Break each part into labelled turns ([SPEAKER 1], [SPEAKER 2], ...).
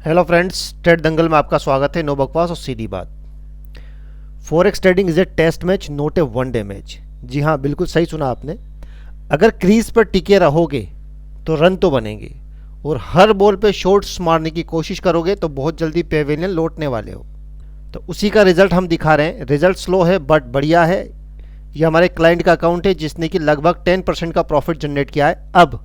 [SPEAKER 1] Hello friends, trade दंगल में आपका स्वागत है। नो बकवास और सीधी बात। Forex trading is a test match, not a one day match. जी हाँ, बिल्कुल सही सुना आपने। अगर क्रीज पर टिके रहोगे तो रन तो बनेंगे, और हर बॉल पे शॉट्स मारने की कोशिश करोगे तो बहुत जल्दी पेवेलियन लौटने वाले हो। तो उसी का रिजल्ट हम दिखा रहे हैं। रिजल्ट स्लो है बट बढ़िया है। ये हमारे क्लाइंट का अकाउंट है जिसने कि लगभग 10% का प्रॉफिट जनरेट किया है। अब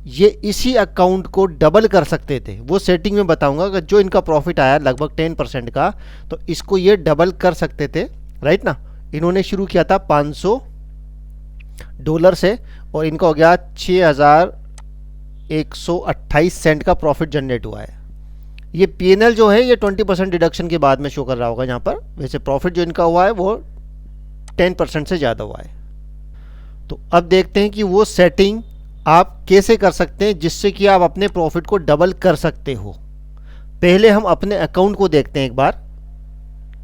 [SPEAKER 1] ये इसी अकाउंट को डबल कर सकते थे, वो सेटिंग में बताऊंगा कि जो इनका प्रॉफिट आया लगभग 10% का, तो इसको ये डबल कर सकते थे, राइट ना। इन्होंने शुरू किया था $500 से और इनका हो गया 6128 सेंट का प्रॉफिट जनरेट हुआ है। ये पीएनएल जो है ये 20% डिडक्शन के बाद में शो कर रहा होगा यहाँ पर। वैसे प्रॉफिट जो इनका हुआ है वो 10% से ज़्यादा हुआ है। तो अब देखते हैं कि वो सेटिंग आप कैसे कर सकते हैं जिससे कि आप अपने प्रॉफिट को डबल कर सकते हो। पहले हम अपने अकाउंट को देखते हैं एक बार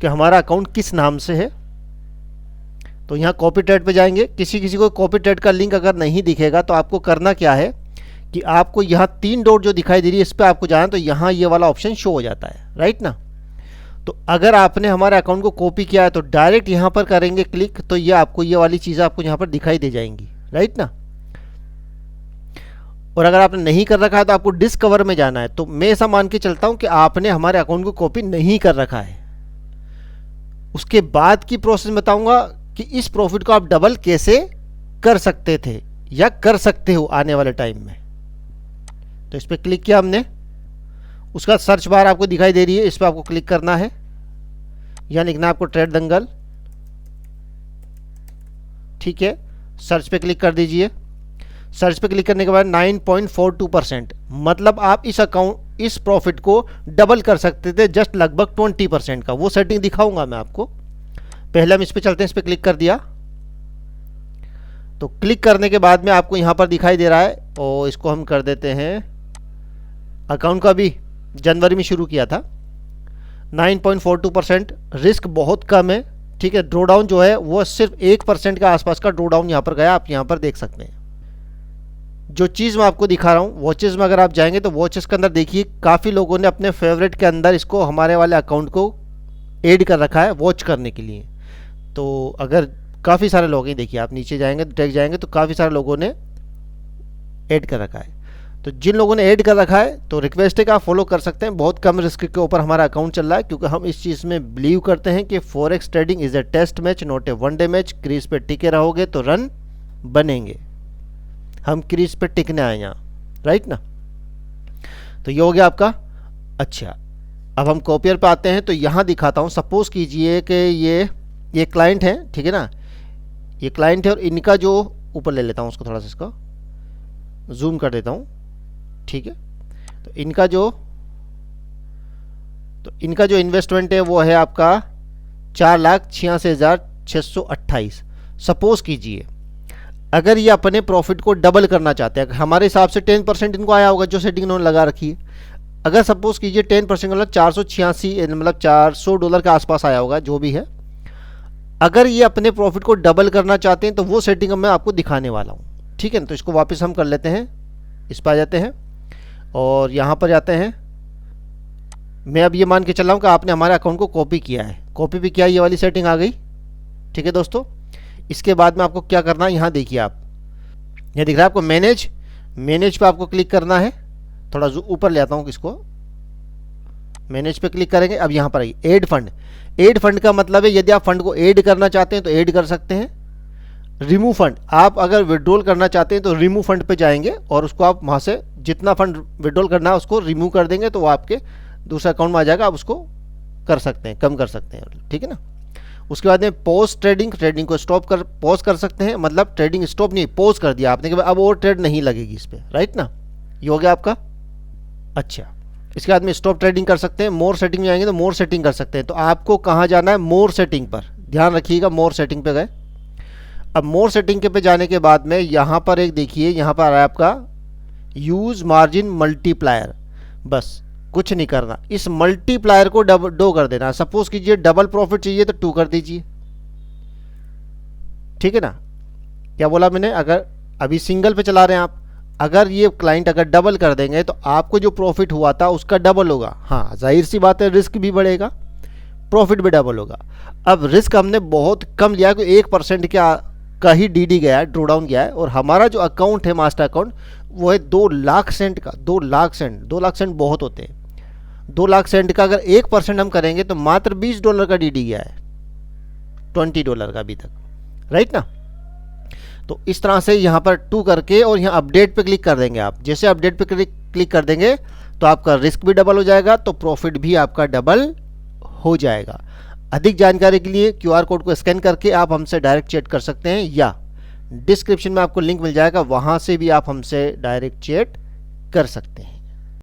[SPEAKER 1] कि हमारा अकाउंट किस नाम से है। तो यहाँ कॉपी ट्रेड पे जाएंगे। किसी को कॉपी ट्रेड का लिंक अगर नहीं दिखेगा तो आपको करना क्या है कि आपको यहाँ 3 डॉट जो दिखाई दे रही है इस पर आपको जाना, तो यहाँ ये वाला ऑप्शन शो हो जाता है, राइट ना। तो अगर आपने हमारे अकाउंट को कॉपी किया है तो डायरेक्ट यहाँ पर करेंगे क्लिक, तो ये आपको ये वाली चीज़ें आपको यहाँ पर दिखाई दे जाएंगी, राइट ना। और अगर आपने नहीं कर रखा है तो आपको डिस्कवर में जाना है। तो मैं ऐसा मान के चलता हूं कि आपने हमारे अकाउंट को कॉपी नहीं कर रखा है। उसके बाद की प्रोसेस बताऊंगा कि इस प्रॉफिट को आप डबल कैसे कर सकते थे या कर सकते हो आने वाले टाइम में। तो इस पर क्लिक किया हमने। उसका सर्च बार आपको दिखाई दे रही है, इस पर आपको क्लिक करना है। यहाँ लिखना आपको ट्रेड दंगल, ठीक है। सर्च पे क्लिक कर दीजिए। सर्च पे क्लिक करने के बाद 9.42%, मतलब आप इस प्रॉफिट को डबल कर सकते थे जस्ट लगभग 20% का। वो सेटिंग दिखाऊंगा मैं आपको। पहले हम इस पे चलते हैं। इस पे क्लिक कर दिया तो क्लिक करने के बाद में आपको यहां पर दिखाई दे रहा है, और इसको हम कर देते हैं। अकाउंट का भी जनवरी में शुरू किया था। 9.42%, रिस्क बहुत कम है, ठीक है। ड्रॉ डाउन जो है वो सिर्फ 1% के आसपास का ड्रॉ डाउन यहां पर गया, आप यहां पर देख सकते हैं। जो चीज़ मैं आपको दिखा रहा हूँ वॉचेस में अगर आप जाएंगे तो वॉचेस के अंदर देखिए काफ़ी लोगों ने अपने फेवरेट के अंदर इसको हमारे वाले अकाउंट को ऐड कर रखा है वॉच करने के लिए। तो अगर काफ़ी सारे लोग हैं, देखिए आप नीचे जाएंगे टेक जाएंगे तो काफ़ी सारे लोगों ने ऐड कर रखा है। तो जिन लोगों ने ऐड कर रखा है तो रिक्वेस्ट है कि आप फॉलो कर सकते हैं। बहुत कम रिस्क के ऊपर हमारा अकाउंट चल रहा है, क्योंकि हम इस चीज़ में बिलीव करते हैं कि forex trading is a test match, not a one day match. Crease पे टिके रहोगे तो रन बनेंगे। हम क्रीज पे टिकने आए यहाँ, राइट ना। तो ये हो गया आपका। अच्छा, अब हम कॉपियर पे आते हैं। तो यहाँ दिखाता हूँ। सपोज कीजिए कि ये क्लाइंट है, ठीक है ना। ये क्लाइंट है और इनका जो ऊपर ले लेता हूँ उसको, थोड़ा सा इसका जूम कर देता हूँ, ठीक है। तो इनका जो इन्वेस्टमेंट है वो है आपका 4,86,628। सपोज कीजिए अगर ये अपने प्रॉफिट को डबल करना चाहते हैं, हमारे हिसाब से 10% इनको आया होगा जो सेटिंग इन्होंने लगा रखी है। अगर सपोज कीजिए 10% मतलब 486, मतलब $400 के आसपास आया होगा, जो भी है। अगर ये अपने प्रॉफिट को डबल करना चाहते हैं तो वो सेटिंग मैं आपको दिखाने वाला हूँ, ठीक है ना। तो इसको वापस हम कर लेते हैं। इस पर आ जाते हैं और यहाँ पर जाते हैं। मैं अब ये मान के चल रहा हूँ कि आपने हमारे अकाउंट को कॉपी किया है। कॉपी भी किया, ये वाली सेटिंग आ गई, ठीक है दोस्तों। इसके बाद में आपको क्या करना है, यहाँ देखिए आप, ये दिख रहा है आपको मैनेज पे आपको क्लिक करना है। थोड़ा ऊपर ले आता हूँ इसको। मैनेज पे क्लिक करेंगे। अब यहाँ पर आइए ऐड फंड। ऐड फंड का मतलब है यदि आप फंड को ऐड करना चाहते हैं तो ऐड कर सकते हैं। रिमूव फंड, आप अगर विड्रॉल करना चाहते हैं तो रिमूव फंड पे जाएंगे और उसको आप वहाँ से जितना फंड विड्रॉल करना है उसको रिमूव कर देंगे, तो वो आपके दूसरे अकाउंट में आ जाएगा। आप उसको कर सकते हैं, कम कर सकते हैं, ठीक है ना। उसके बाद में पॉज ट्रेडिंग को स्टॉप कर पॉज कर सकते हैं, मतलब ट्रेडिंग स्टॉप नहीं, पॉज कर दिया आपने कि अब और ट्रेड नहीं लगेगी इस पर, राइट ना। ये हो गया आपका। अच्छा, इसके बाद में स्टॉप ट्रेडिंग कर सकते हैं। मोर सेटिंग में आएंगे तो मोर सेटिंग कर सकते हैं। तो आपको कहाँ जाना है, मोर सेटिंग पर ध्यान रखिएगा। मोर सेटिंग पे गए। अब मोर सेटिंग के पे जाने के बाद में यहाँ पर एक देखिए, यहाँ पर आ रहा है आपका यूज मार्जिन मल्टीप्लायर। बस कुछ नहीं करना, इस मल्टीप्लायर को दो कर देना। सपोज कीजिए डबल प्रॉफिट चाहिए तो 2 कर दीजिए, ठीक है ना। क्या बोला मैंने, अगर अभी सिंगल पे चला रहे हैं आप, अगर ये क्लाइंट अगर डबल कर देंगे तो आपको जो प्रॉफिट हुआ था उसका डबल होगा। हाँ, जाहिर सी बात है, रिस्क भी बढ़ेगा, प्रॉफिट भी डबल होगा। अब रिस्क हमने बहुत कम लिया कि 1% का ही डीडी गया है, ड्रॉ डाउन गया है, और हमारा जो अकाउंट है मास्टर अकाउंट वो है 2 लाख सेंट का। 2 लाख सेंट, 2 लाख सेंट बहुत होते हैं। 2 लाख सेंट का अगर 1% हम करेंगे तो मात्र $20 का डीडी गया है, $20 का अभी तक, राइट ना। तो इस तरह से यहाँ पर 2 करके और यहाँ अपडेट पे क्लिक कर देंगे आप। जैसे अपडेट पे क्लिक कर देंगे तो आपका रिस्क भी डबल हो जाएगा, तो प्रॉफिट भी आपका डबल हो जाएगा। अधिक जानकारी के लिए QR कोड को स्कैन करके आप हमसे डायरेक्ट चैट कर सकते हैं, या डिस्क्रिप्शन में आपको लिंक मिल जाएगा, वहाँ से भी आप हमसे डायरेक्ट चैट कर सकते हैं।